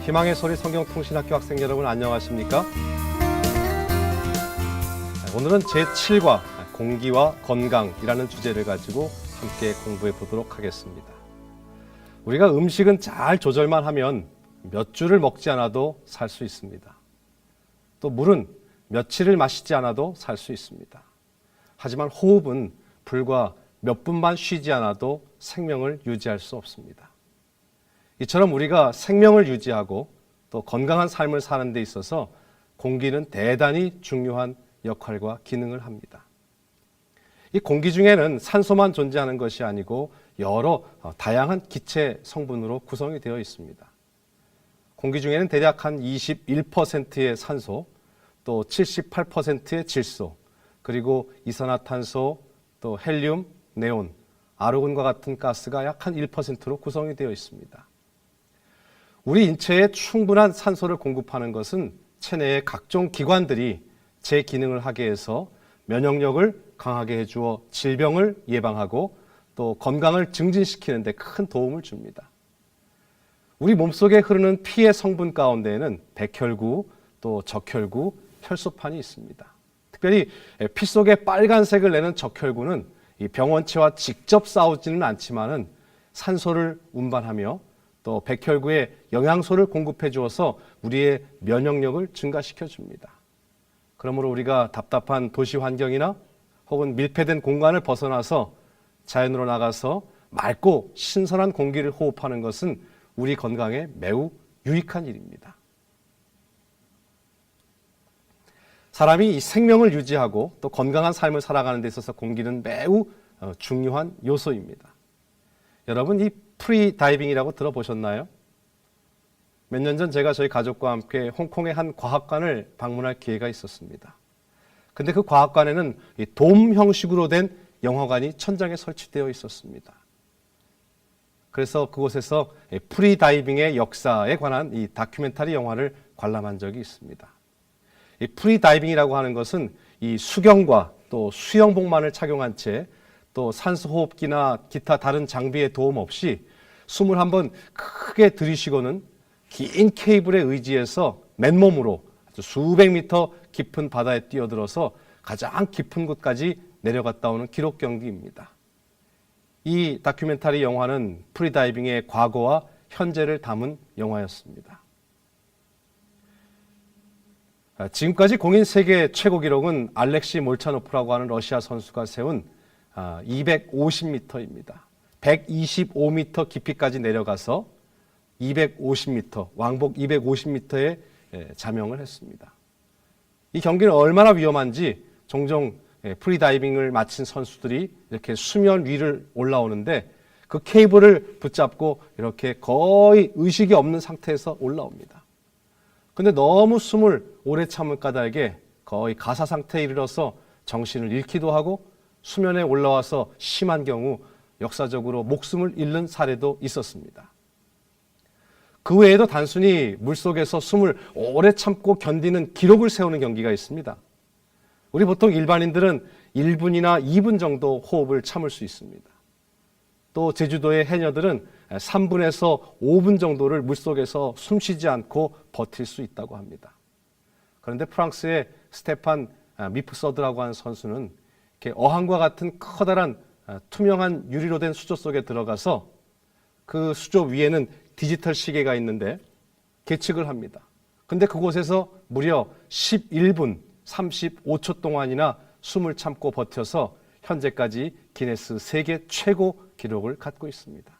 희망의 소리 성경통신학교 학생 여러분 안녕하십니까? 오늘은 제7과 공기와 건강이라는 주제를 가지고 함께 공부해 보도록 하겠습니다. 우리가 음식은 잘 조절만 하면 몇 줄을 먹지 않아도 살 수 있습니다. 또 물은 며칠을 마시지 않아도 살 수 있습니다. 하지만 호흡은 불과 몇 분만 쉬지 않아도 생명을 유지할 수 없습니다. 이처럼 우리가 생명을 유지하고 또 건강한 삶을 사는 데 있어서 공기는 대단히 중요한 역할과 기능을 합니다. 이 공기 중에는 산소만 존재하는 것이 아니고 여러 다양한 기체 성분으로 구성이 되어 있습니다. 공기 중에는 대략 한 21%의 산소, 또 78%의 질소, 그리고 이산화탄소, 또 헬륨, 네온, 아르곤과 같은 가스가 약 한 1%로 구성이 되어 있습니다. 우리 인체에 충분한 산소를 공급하는 것은 체내의 각종 기관들이 제 기능을 하게 해서 면역력을 강하게 해주어 질병을 예방하고 또 건강을 증진시키는 데 큰 도움을 줍니다. 우리 몸속에 흐르는 피의 성분 가운데에는 백혈구, 또 적혈구, 혈소판이 있습니다. 특별히 피 속에 빨간색을 내는 적혈구는 이 병원체와 직접 싸우지는 않지만은 산소를 운반하며 또 백혈구에 영양소를 공급해 주어서 우리의 면역력을 증가시켜 줍니다. 그러므로 우리가 답답한 도시 환경이나 혹은 밀폐된 공간을 벗어나서 자연으로 나가서 맑고 신선한 공기를 호흡하는 것은 우리 건강에 매우 유익한 일입니다. 사람이 이 생명을 유지하고 또 건강한 삶을 살아가는 데 있어서 공기는 매우 중요한 요소입니다. 여러분, 이 프리다이빙이라고 들어보셨나요? 몇 년 전 제가 저희 가족과 함께 홍콩의 한 과학관을 방문할 기회가 있었습니다. 근데 그 과학관에는 이 돔 형식으로 된 영화관이 천장에 설치되어 있었습니다. 그래서 그곳에서 프리다이빙의 역사에 관한 이 다큐멘터리 영화를 관람한 적이 있습니다. 이 프리다이빙이라고 하는 것은 이 수경과 또 수영복만을 착용한 채 또 산소호흡기나 기타 다른 장비의 도움 없이 숨을 한번 크게 들이쉬고는 긴 케이블에 의지해서 맨몸으로 아주 수백 미터 깊은 바다에 뛰어들어서 가장 깊은 곳까지 내려갔다 오는 기록 경기입니다. 이 다큐멘터리 영화는 프리다이빙의 과거와 현재를 담은 영화였습니다. 지금까지 공인 세계 최고 기록은 알렉시 몰차노프라고 하는 러시아 선수가 세운 250m입니다. 125m 깊이까지 내려가서 250m, 왕복 250m에 자명을 했습니다. 이 경기는 얼마나 위험한지 종종 프리다이빙을 마친 선수들이 이렇게 수면 위를 올라오는데 그 케이블을 붙잡고 이렇게 거의 의식이 없는 상태에서 올라옵니다. 근데 너무 숨을 오래 참을 까닭에 거의 가사 상태에 이르러서 정신을 잃기도 하고 수면에 올라와서 심한 경우 역사적으로 목숨을 잃는 사례도 있었습니다. 그 외에도 단순히 물속에서 숨을 오래 참고 견디는 기록을 세우는 경기가 있습니다. 우리 보통 일반인들은 1분이나 2분 정도 호흡을 참을 수 있습니다. 또 제주도의 해녀들은 3분에서 5분 정도를 물속에서 숨쉬지 않고 버틸 수 있다고 합니다. 그런데 프랑스의 스테판 미프서드라고 하는 선수는 이렇게 어항과 같은 커다란 투명한 유리로 된 수조 속에 들어가서 그 수조 위에는 디지털 시계가 있는데 계측을 합니다. 근데 그곳에서 무려 11분 35초 동안이나 숨을 참고 버텨서 현재까지 기네스 세계 최고 기록을 갖고 있습니다.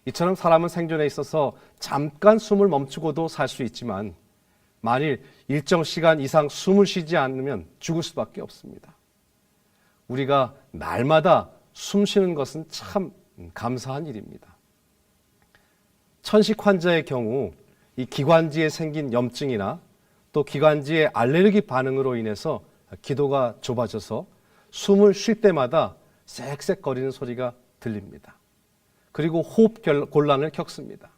이처럼 사람은 생존에 있어서 잠깐 숨을 멈추고도 살 수 있지만 만일 일정 시간 이상 숨을 쉬지 않으면 죽을 수밖에 없습니다. 우리가 날마다 숨 쉬는 것은 참 감사한 일입니다. 천식 환자의 경우 이 기관지에 생긴 염증이나 또 기관지의 알레르기 반응으로 인해서 기도가 좁아져서 숨을 쉴 때마다 쌕쌕거리는 소리가 들립니다. 그리고 호흡 곤란을 겪습니다.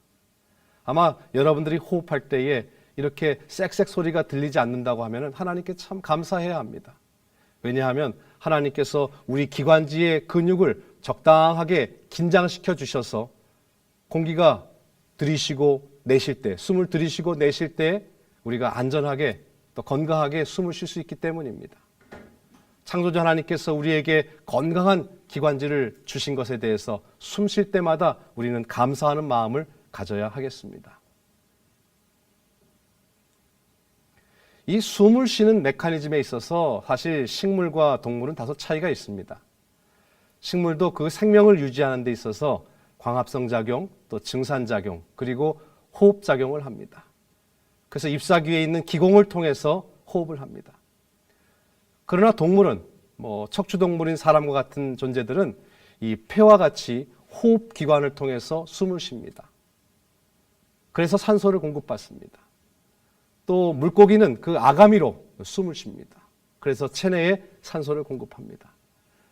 아마 여러분들이 호흡할 때에 이렇게 쌕쌕 소리가 들리지 않는다고 하면 하나님께 참 감사해야 합니다. 왜냐하면 하나님께서 우리 기관지의 근육을 적당하게 긴장시켜 주셔서 공기가 들이쉬고 내쉴 때, 숨을 들이쉬고 내쉴 때 우리가 안전하게 또 건강하게 숨을 쉴 수 있기 때문입니다. 창조주 하나님께서 우리에게 건강한 기관지를 주신 것에 대해서 숨 쉴 때마다 우리는 감사하는 마음을 가져야 하겠습니다. 이 숨을 쉬는 메커니즘에 있어서 사실 식물과 동물은 다소 차이가 있습니다. 식물도 그 생명을 유지하는 데 있어서 광합성 작용, 또 증산 작용, 그리고 호흡 작용을 합니다. 그래서 잎사귀에 있는 기공을 통해서 호흡을 합니다. 그러나 동물은 척추동물인 사람과 같은 존재들은 이 폐와 같이 호흡 기관을 통해서 숨을 쉽니다. 그래서 산소를 공급받습니다. 또 물고기는 그 아가미로 숨을 쉽니다. 그래서 체내에 산소를 공급합니다.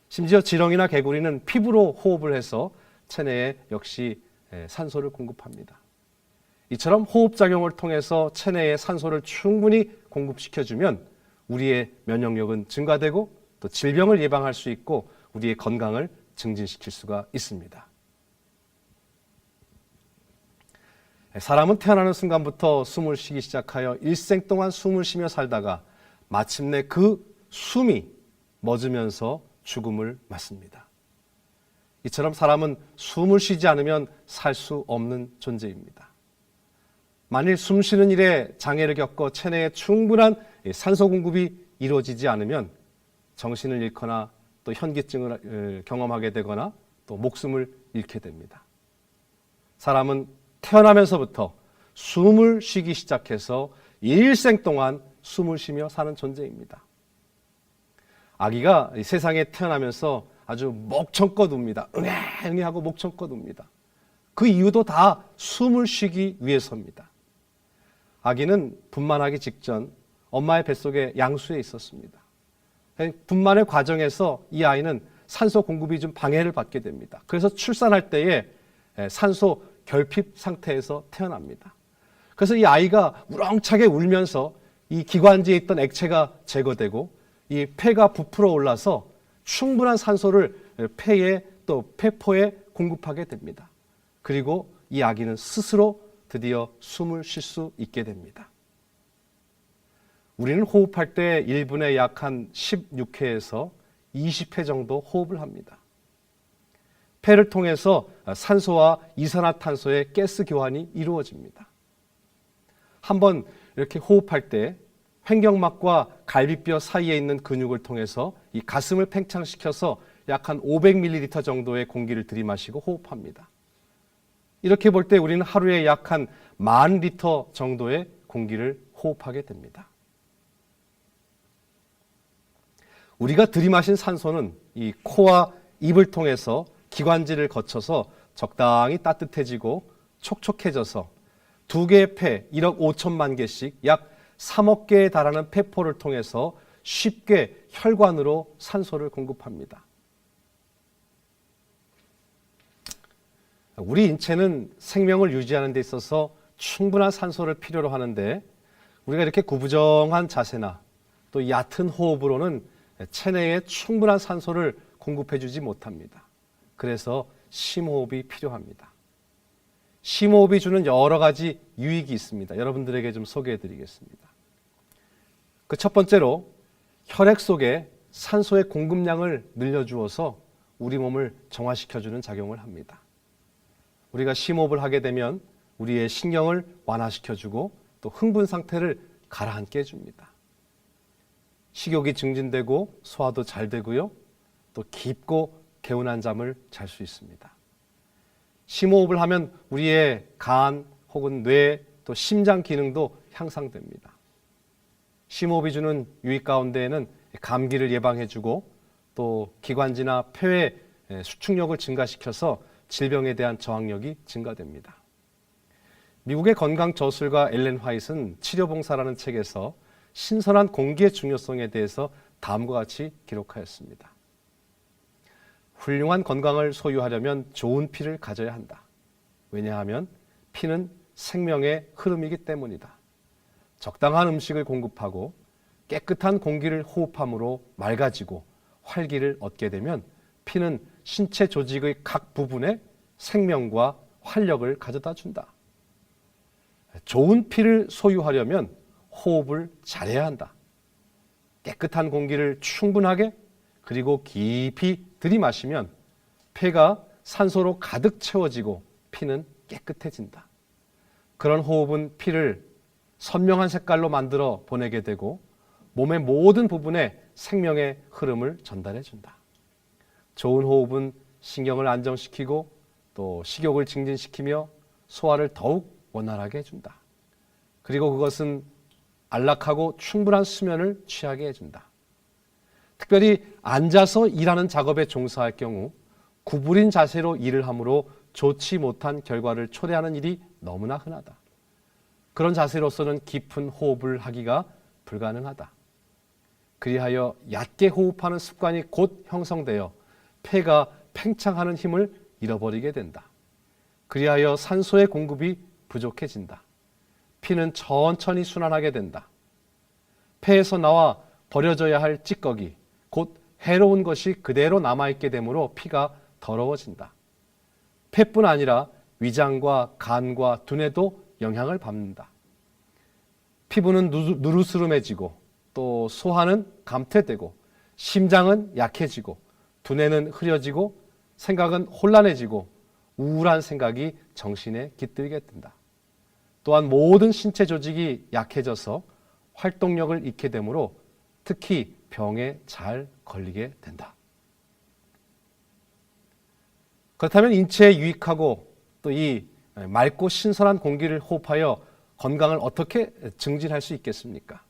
심지어 지렁이나 개구리는 피부로 호흡을 해서 체내에 역시 산소를 공급합니다. 이처럼 호흡작용을 통해서 체내에 산소를 충분히 공급시켜주면 우리의 면역력은 증가되고 또 질병을 예방할 수 있고 우리의 건강을 증진시킬 수가 있습니다. 사람은 태어나는 순간부터 숨을 쉬기 시작하여 일생 동안 숨을 쉬며 살다가 마침내 그 숨이 멎으면서 죽음을 맞습니다. 이처럼 사람은 숨을 쉬지 않으면 살 수 없는 존재입니다. 만일 숨 쉬는 일에 장애를 겪어 체내에 충분한 산소 공급이 이루어지지 않으면 정신을 잃거나 또 현기증을 경험하게 되거나 또 목숨을 잃게 됩니다. 사람은 태어나면서부터 숨을 쉬기 시작해서 일생 동안 숨을 쉬며 사는 존재입니다. 아기가 세상에 태어나면서 아주 목청껏 웁니다. 응애 하고 목청껏 웁니다. 그 이유도 다 숨을 쉬기 위해서입니다. 아기는 분만하기 직전 엄마의 뱃속에 양수에 있었습니다. 분만의 과정에서 이 아이는 산소 공급이 좀 방해를 받게 됩니다. 그래서 출산할 때에 산소 결핍 상태에서 태어납니다. 그래서 이 아이가 우렁차게 울면서 이 기관지에 있던 액체가 제거되고 이 폐가 부풀어 올라서 충분한 산소를 폐에 또 폐포에 공급하게 됩니다. 그리고 이 아기는 스스로 드디어 숨을 쉴 수 있게 됩니다. 우리는 호흡할 때 1분에 약 한 16회에서 20회 정도 호흡을 합니다. 폐를 통해서 산소와 이산화탄소의 가스 교환이 이루어집니다. 한번 이렇게 호흡할 때 횡격막과 갈비뼈 사이에 있는 근육을 통해서 이 가슴을 팽창시켜서 약 한 500ml 정도의 공기를 들이마시고 호흡합니다. 이렇게 볼 때 우리는 하루에 약 한 10,000리터 정도의 공기를 호흡하게 됩니다. 우리가 들이마신 산소는 이 코와 입을 통해서 기관지를 거쳐서 적당히 따뜻해지고 촉촉해져서 2개의 폐 1억 5천만 개씩 약 3억 개에 달하는 폐포를 통해서 쉽게 혈관으로 산소를 공급합니다. 우리 인체는 생명을 유지하는 데 있어서 충분한 산소를 필요로 하는데 우리가 이렇게 구부정한 자세나 또 얕은 호흡으로는 체내에 충분한 산소를 공급해주지 못합니다. 그래서 심호흡이 필요합니다. 심호흡이 주는 여러 가지 유익이 있습니다. 여러분들에게 좀 소개해드리겠습니다. 그 첫 번째로 혈액 속에 산소의 공급량을 늘려주어서 우리 몸을 정화시켜주는 작용을 합니다. 우리가 심호흡을 하게 되면 우리의 신경을 완화시켜주고 또 흥분 상태를 가라앉게 해줍니다. 식욕이 증진되고 소화도 잘 되고요. 또 깊고 개운한 잠을 잘 수 있습니다. 심호흡을 하면 우리의 간 혹은 뇌 또 심장 기능도 향상됩니다. 심호흡이 주는 유익 가운데에는 감기를 예방해주고 또 기관지나 폐의 수축력을 증가시켜서 질병에 대한 저항력이 증가됩니다. 미국의 건강 저술가 엘렌 화이트는 치료봉사라는 책에서 신선한 공기의 중요성에 대해서 다음과 같이 기록하였습니다. 훌륭한 건강을 소유하려면 좋은 피를 가져야 한다. 왜냐하면 피는 생명의 흐름이기 때문이다. 적당한 음식을 공급하고 깨끗한 공기를 호흡함으로 맑아지고 활기를 얻게 되면 피는 신체 조직의 각 부분에 생명과 활력을 가져다 준다. 좋은 피를 소유하려면 호흡을 잘해야 한다. 깨끗한 공기를 충분하게 그리고 깊이 들이마시면 폐가 산소로 가득 채워지고 피는 깨끗해진다. 그런 호흡은 피를 선명한 색깔로 만들어 보내게 되고 몸의 모든 부분에 생명의 흐름을 전달해 준다. 좋은 호흡은 신경을 안정시키고 또 식욕을 증진시키며 소화를 더욱 원활하게 해준다. 그리고 그것은 안락하고 충분한 수면을 취하게 해준다. 특별히 앉아서 일하는 작업에 종사할 경우 구부린 자세로 일을 하므로 좋지 못한 결과를 초래하는 일이 너무나 흔하다. 그런 자세로서는 깊은 호흡을 하기가 불가능하다. 그리하여 얕게 호흡하는 습관이 곧 형성되어 폐가 팽창하는 힘을 잃어버리게 된다. 그리하여 산소의 공급이 부족해진다. 피는 천천히 순환하게 된다. 폐에서 나와 버려져야 할 찌꺼기, 곧 해로운 것이 그대로 남아있게 되므로 피가 더러워진다. 폐뿐 아니라 위장과 간과 두뇌도 영향을 받는다. 피부는 누르스름해지고 또 소화는 감퇴되고 심장은 약해지고 두뇌는 흐려지고 생각은 혼란해지고 우울한 생각이 정신에 깃들게 된다. 또한 모든 신체 조직이 약해져서 활동력을 잃게 되므로 특히 병에 잘 걸리게 된다. 그렇다면 인체에 유익하고 또 이 맑고 신선한 공기를 호흡하여 건강을 어떻게 증진할 수 있겠습니까?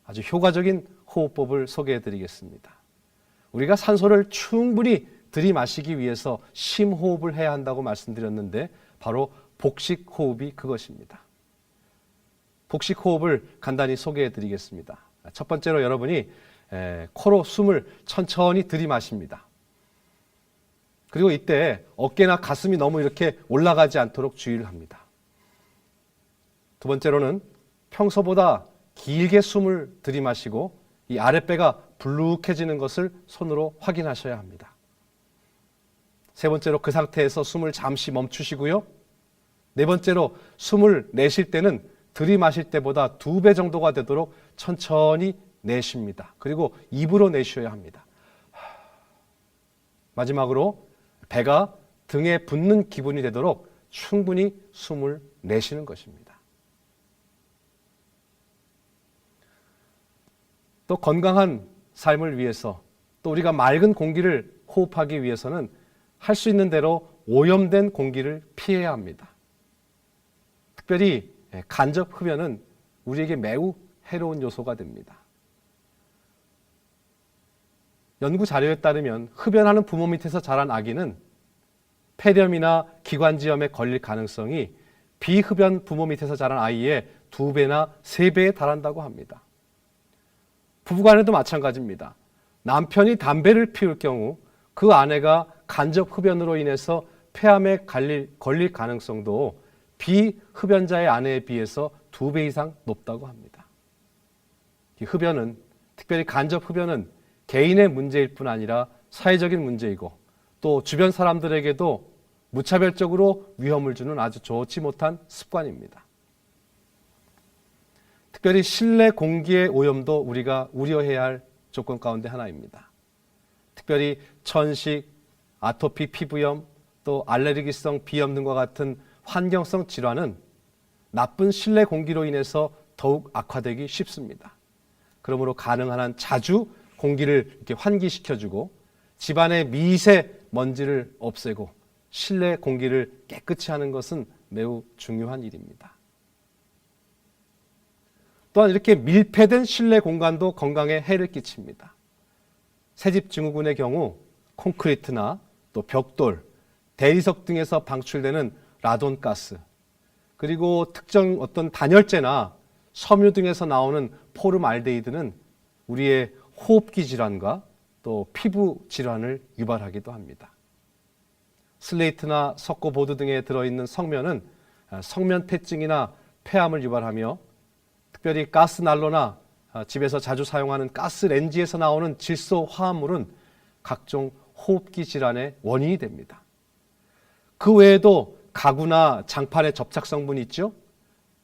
아주 효과적인 호흡법을 소개해 드리겠습니다. 우리가 산소를 충분히 들이마시기 위해서 심호흡을 해야 한다고 말씀드렸는데 바로 복식호흡이 그것입니다. 복식호흡을 간단히 소개해 드리겠습니다. 첫 번째로 여러분이 코로 숨을 천천히 들이마십니다. 그리고 이때 어깨나 가슴이 너무 이렇게 올라가지 않도록 주의를 합니다. 두 번째로는 평소보다 길게 숨을 들이마시고 이 아랫배가 불룩해지는 것을 손으로 확인하셔야 합니다. 세 번째로 그 상태에서 숨을 잠시 멈추시고요. 네 번째로 숨을 내쉴 때는 들이마실 때보다 2배 정도가 되도록 천천히 내쉽니다. 그리고 입으로 내쉬어야 합니다. 마지막으로 배가 등에 붙는 기분이 되도록 충분히 숨을 내쉬는 것입니다. 또 건강한 삶을 위해서 또 우리가 맑은 공기를 호흡하기 위해서는 할 수 있는 대로 오염된 공기를 피해야 합니다. 특별히 간접 흡연은 우리에게 매우 해로운 요소가 됩니다. 연구 자료에 따르면 흡연하는 부모 밑에서 자란 아기는 폐렴이나 기관지염에 걸릴 가능성이 비흡연 부모 밑에서 자란 아이의 2배나 3배에 달한다고 합니다. 부부간에도 마찬가지입니다. 남편이 담배를 피울 경우 그 아내가 간접 흡연으로 인해서 폐암에 걸릴 가능성도 비흡연자의 아내에 비해서 2배 이상 높다고 합니다. 이 흡연은, 특별히 간접 흡연은 개인의 문제일 뿐 아니라 사회적인 문제이고 또 주변 사람들에게도 무차별적으로 위험을 주는 아주 좋지 못한 습관입니다. 특별히 실내 공기의 오염도 우리가 우려해야 할 조건 가운데 하나입니다. 특별히 천식, 아토피 피부염, 또 알레르기성 비염 등과 같은 환경성 질환은 나쁜 실내 공기로 인해서 더욱 악화되기 쉽습니다. 그러므로 가능한 한 자주 공기를 이렇게 환기시켜주고 집안의 미세먼지를 없애고 실내 공기를 깨끗이 하는 것은 매우 중요한 일입니다. 또한 이렇게 밀폐된 실내 공간도 건강에 해를 끼칩니다. 새집 증후군의 경우 콘크리트나 또 벽돌, 대리석 등에서 방출되는 라돈가스, 그리고 특정 어떤 단열재나 섬유 등에서 나오는 포름알데히드는 우리의 호흡기 질환과 또 피부 질환을 유발하기도 합니다. 슬레이트나 석고보드 등에 들어있는 성면은 성면폐증이나 폐암을 유발하며 특별히 가스난로나 집에서 자주 사용하는 가스렌지에서 나오는 질소 화합물은 각종 호흡기 질환의 원인이 됩니다. 그 외에도 가구나 장판의 접착 성분이 있죠.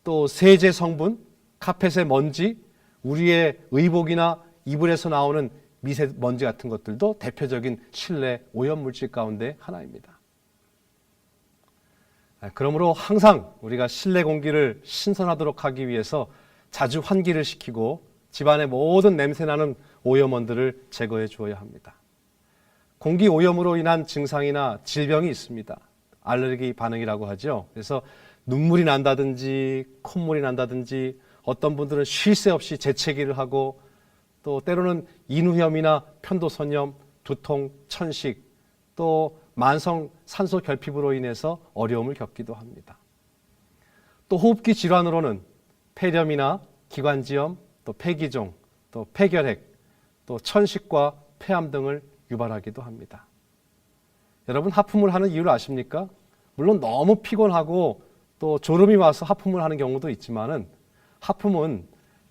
또 세제 성분, 카펫의 먼지, 우리의 의복이나 이불에서 나오는 미세먼지 같은 것들도 대표적인 실내 오염물질 가운데 하나입니다. 그러므로 항상 우리가 실내 공기를 신선하도록 하기 위해서 자주 환기를 시키고 집안의 모든 냄새나는 오염원들을 제거해 주어야 합니다. 공기 오염으로 인한 증상이나 질병이 있습니다. 알레르기 반응이라고 하죠. 그래서 눈물이 난다든지 콧물이 난다든지 어떤 분들은 쉴 새 없이 재채기를 하고 또 때로는 인후염이나 편도선염, 두통, 천식, 또 만성 산소 결핍으로 인해서 어려움을 겪기도 합니다. 또 호흡기 질환으로는 폐렴이나 기관지염, 또 폐기종, 또 폐결핵, 또 천식과 폐암 등을 유발하기도 합니다. 여러분 하품을 하는 이유를 아십니까? 물론 너무 피곤하고 또 졸음이 와서 하품을 하는 경우도 있지만은 하품은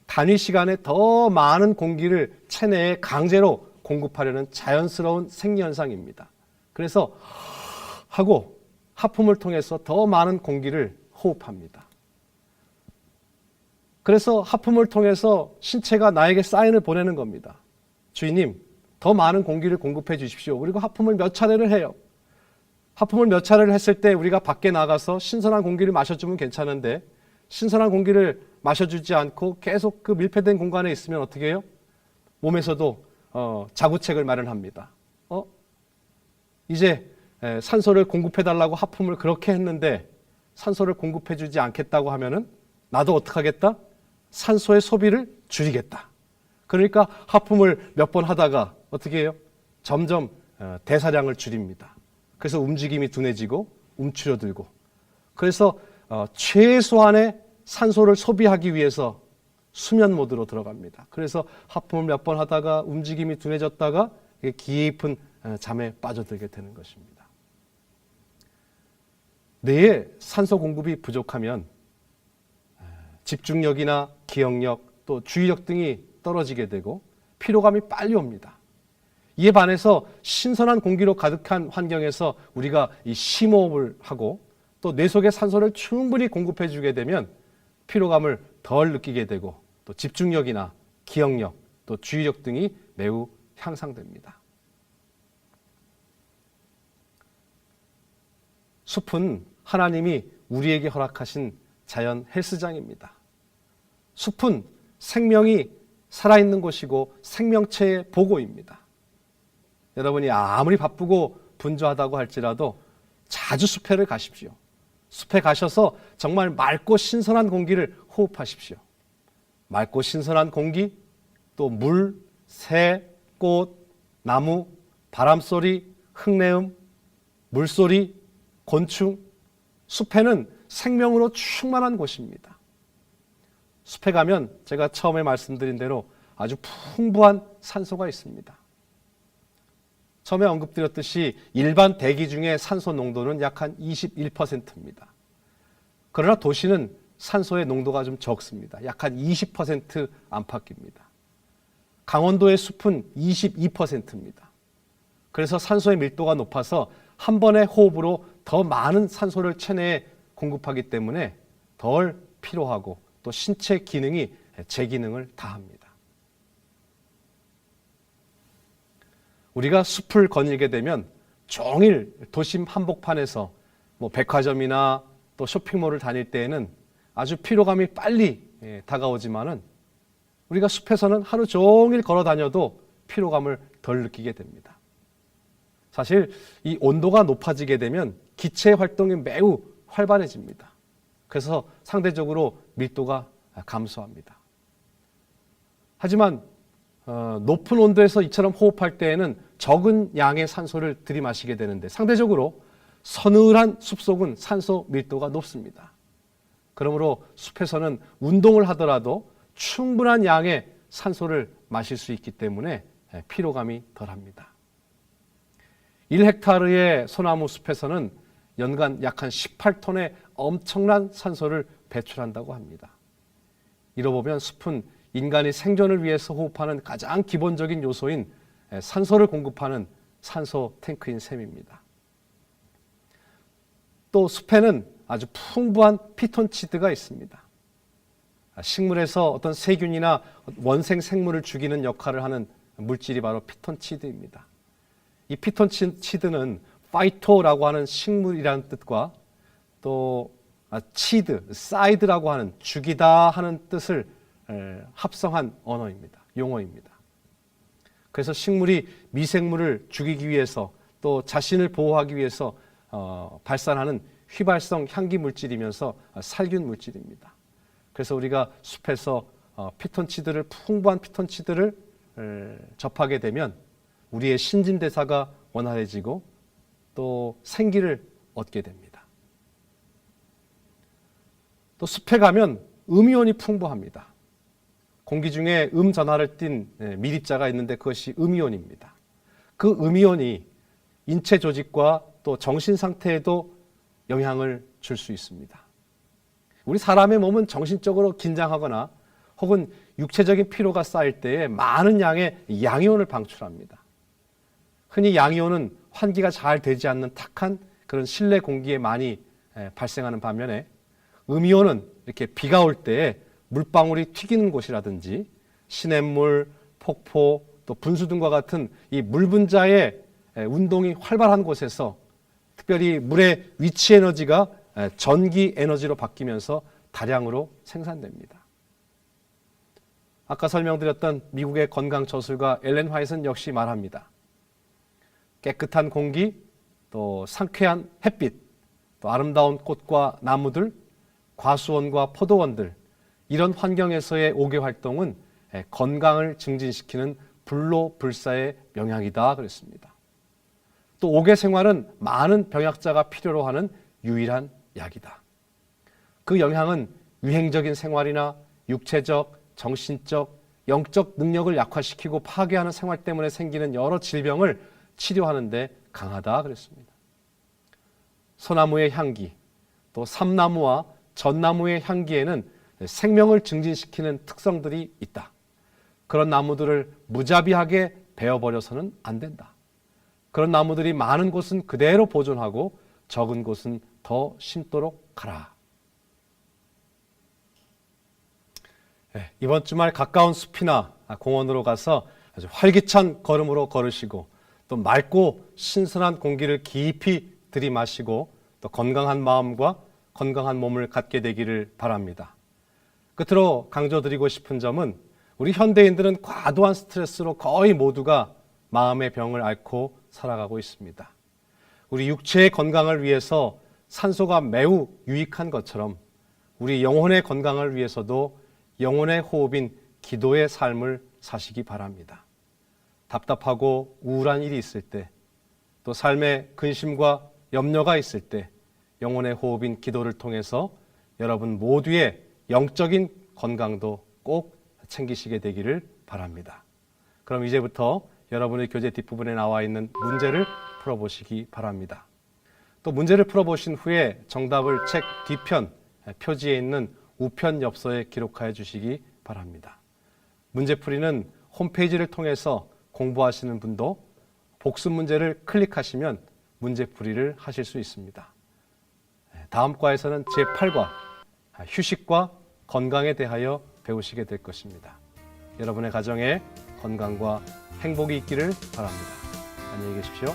단위 시간에 더 많은 공기를 체내에 강제로 공급하려는 자연스러운 생리현상입니다. 그래서 하고 하품을 통해서 더 많은 공기를 호흡합니다. 그래서 하품을 통해서 신체가 나에게 사인을 보내는 겁니다. 주인님, 더 많은 공기를 공급해 주십시오. 그리고 하품을 몇 차례를 해요. 하품을 몇 차례를 했을 때 우리가 밖에 나가서 신선한 공기를 마셔주면 괜찮은데 신선한 공기를 마셔주지 않고 계속 그 밀폐된 공간에 있으면 어떻게 해요? 몸에서도 자구책을 마련합니다. 이제 산소를 공급해달라고 하품을 그렇게 했는데 산소를 공급해주지 않겠다고 하면은 나도 어떻게 하겠다? 산소의 소비를 줄이겠다. 그러니까 하품을 몇 번 하다가 어떻게 해요? 점점 대사량을 줄입니다. 그래서 움직임이 둔해지고 움츠려들고 그래서 최소한의 산소를 소비하기 위해서 수면 모드로 들어갑니다. 그래서 하품을 몇 번 하다가 움직임이 둔해졌다가 깊은 잠에 빠져들게 되는 것입니다. 뇌에 산소 공급이 부족하면 집중력이나 기억력 또 주의력 등이 떨어지게 되고 피로감이 빨리 옵니다. 이에 반해서 신선한 공기로 가득한 환경에서 우리가 이 심호흡을 하고 또 뇌 속에 산소를 충분히 공급해 주게 되면 피로감을 덜 느끼게 되고 또 집중력이나 기억력 또 주의력 등이 매우 향상됩니다. 숲은 하나님이 우리에게 허락하신 자연 헬스장입니다. 숲은 생명이 살아있는 곳이고 생명체의 보고입니다. 여러분이 아무리 바쁘고 분주하다고 할지라도 자주 숲에를 가십시오. 숲에 가셔서 정말 맑고 신선한 공기를 호흡하십시오. 맑고 신선한 공기, 또 물, 새, 꽃, 나무, 바람소리, 흙내음, 물소리, 곤충, 숲에는 생명으로 충만한 곳입니다. 숲에 가면 제가 처음에 말씀드린 대로 아주 풍부한 산소가 있습니다. 처음에 언급드렸듯이 일반 대기 중에 산소 농도는 약 한 21%입니다. 그러나 도시는 산소의 농도가 좀 적습니다. 약 한 20% 안팎입니다. 강원도의 숲은 22%입니다. 그래서 산소의 밀도가 높아서 한 번의 호흡으로 더 많은 산소를 체내에 공급하기 때문에 덜 피로하고 또 신체 기능이 제 기능을 다합니다. 우리가 숲을 거닐게 되면 종일 도심 한복판에서 백화점이나 또 쇼핑몰을 다닐 때에는 아주 피로감이 빨리 다가오지만은 우리가 숲에서는 하루 종일 걸어 다녀도 피로감을 덜 느끼게 됩니다. 사실 이 온도가 높아지게 되면 기체 활동이 매우 활발해집니다. 그래서 상대적으로 밀도가 감소합니다. 하지만 높은 온도에서 이처럼 호흡할 때에는 적은 양의 산소를 들이마시게 되는데 상대적으로 서늘한 숲속은 산소 밀도가 높습니다. 그러므로 숲에서는 운동을 하더라도 충분한 양의 산소를 마실 수 있기 때문에 피로감이 덜합니다. 1헥타르의 소나무 숲에서는 연간 약 한 18톤의 엄청난 산소를 배출한다고 합니다. 이로 보면 숲은 인간이 생존을 위해서 호흡하는 가장 기본적인 요소인 산소를 공급하는 산소 탱크인 셈입니다. 또 숲에는 아주 풍부한 피톤치드가 있습니다. 식물에서 어떤 세균이나 원생 생물을 죽이는 역할을 하는 물질이 바로 피톤치드입니다. 이 피톤치드는 파이토라고 하는 식물이라는 뜻과 또 치드, 사이드라고 하는 죽이다 하는 뜻을 합성한 언어입니다. 용어입니다. 그래서 식물이 미생물을 죽이기 위해서 또 자신을 보호하기 위해서 발산하는 휘발성 향기 물질이면서 살균 물질입니다. 그래서 우리가 숲에서 풍부한 피톤치드를 접하게 되면 우리의 신진대사가 원활해지고 또 생기를 얻게 됩니다. 또 숲에 가면 음이온이 풍부합니다. 공기 중에 전하를 띤 미립자가 있는데 그것이 음이온입니다. 그 음이온이 인체 조직과 또 정신 상태에도 영향을 줄 수 있습니다. 우리 사람의 몸은 정신적으로 긴장하거나 혹은 육체적인 피로가 쌓일 때에 많은 양의 양이온을 방출합니다. 흔히 양이온은 환기가 잘 되지 않는 탁한 그런 실내 공기에 많이 발생하는 반면에 음이온은 이렇게 비가 올 때에 물방울이 튀기는 곳이라든지 시냇물, 폭포, 또 분수 등과 같은 이 물 분자의 운동이 활발한 곳에서 특별히 물의 위치 에너지가 전기 에너지로 바뀌면서 다량으로 생산됩니다. 아까 설명드렸던 미국의 건강 저술가 엘렌 화이트는 역시 말합니다. 깨끗한 공기, 또 상쾌한 햇빛, 또 아름다운 꽃과 나무들, 과수원과 포도원들, 이런 환경에서의 5개 활동은 건강을 증진시키는 불로불사의 명약이다 그랬습니다. 또 5개 생활은 많은 병약자가 필요로 하는 유일한 약이다. 그 영향은 위행적인 생활이나 육체적, 정신적, 영적 능력을 약화시키고 파괴하는 생활 때문에 생기는 여러 질병을 치료하는 데 강하다 그랬습니다. 소나무의 향기, 또 삼나무와 전나무의 향기에는 생명을 증진시키는 특성들이 있다. 그런 나무들을 무자비하게 베어버려서는 안 된다. 그런 나무들이 많은 곳은 그대로 보존하고 적은 곳은 더 심도록 하라. 이번 주말 가까운 숲이나 공원으로 가서 아주 활기찬 걸음으로 걸으시고 또 맑고 신선한 공기를 깊이 들이마시고 또 건강한 마음과 건강한 몸을 갖게 되기를 바랍니다. 끝으로 강조드리고 싶은 점은 우리 현대인들은 과도한 스트레스로 거의 모두가 마음의 병을 앓고 살아가고 있습니다. 우리 육체의 건강을 위해서 산소가 매우 유익한 것처럼 우리 영혼의 건강을 위해서도 영혼의 호흡인 기도의 삶을 사시기 바랍니다. 답답하고 우울한 일이 있을 때, 또 삶의 근심과 염려가 있을 때 영혼의 호흡인 기도를 통해서 여러분 모두의 영적인 건강도 꼭 챙기시게 되기를 바랍니다. 그럼 이제부터 여러분의 교재 뒷부분에 나와 있는 문제를 풀어보시기 바랍니다. 또 문제를 풀어보신 후에 정답을 책 뒤편 표지에 있는 우편 엽서에 기록하여 주시기 바랍니다. 문제풀이는 홈페이지를 통해서 공부하시는 분도 복습 문제를 클릭하시면 문제풀이를 하실 수 있습니다. 다음 과에서는 제8과 휴식과 건강에 대하여 배우시게 될 것입니다. 여러분의 가정에 건강과 행복이 있기를 바랍니다. 안녕히 계십시오.